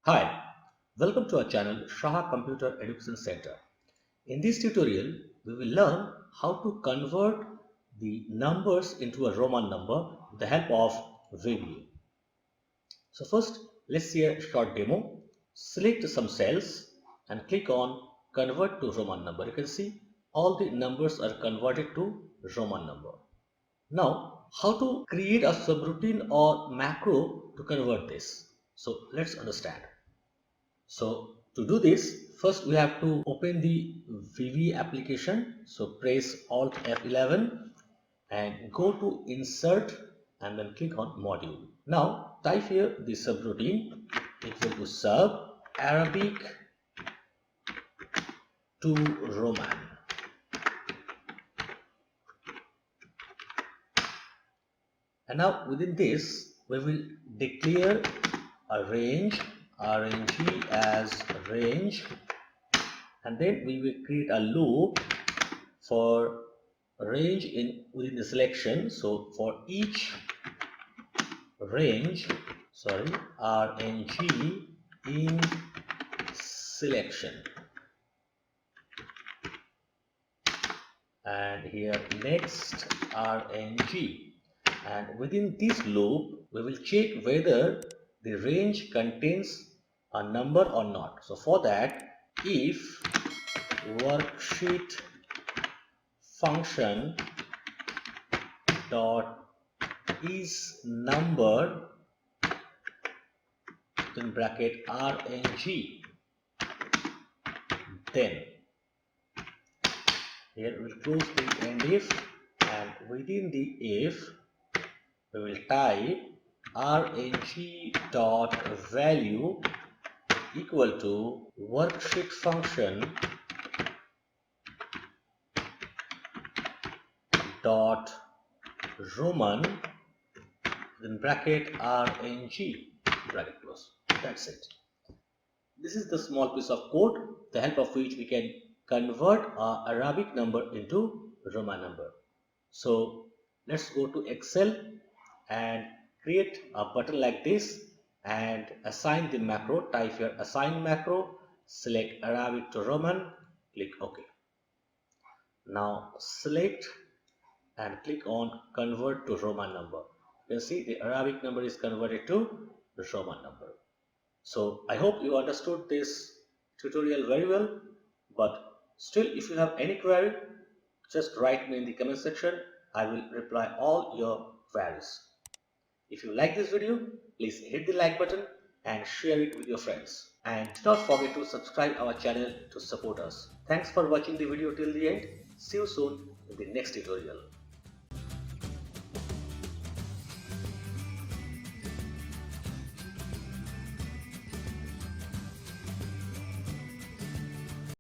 Hi, welcome to our channel Saha Computer Education Center. In this tutorial, we will learn how to convert the numbers into a Roman number with the help of VBA. So first, let's see a short demo. Select some cells and click on Convert to Roman number. You can see all the numbers are converted to Roman number. Now, how to create a subroutine or macro to convert this? So let's understand. So to do this, first we have to open the VBA application. So press Alt F11 and go to Insert and then click on Module. Now type here the subroutine equal to sub Arabic to Roman. And now within this, we will declare a range, RNG as range, and then we will create a loop for range within the selection. So for each range, RNG in selection, and here next RNG, and within this loop we will check whether the range contains a number or not. So for that, if worksheet function dot is number in bracket RNG, then here we will close the end if, and within the if we will type RNG dot value equal to worksheet function dot Roman in bracket RNG bracket close. That's it. This is the small piece of code, the help of which we can convert our Arabic number into Roman number. So let's go to Excel and create a button like this and assign the macro. Type here assign macro, select Arabic to Roman, click OK. Now select and click on convert to Roman number. You can see the Arabic number is converted to the Roman number. So I hope you understood this tutorial very well, but still if you have any query, just write me in the comment section. I will reply all your queries. If you like this video, please hit the like button and share it with your friends. And do not forget to subscribe our channel to support us. Thanks for watching the video till the end. See you soon in the next tutorial.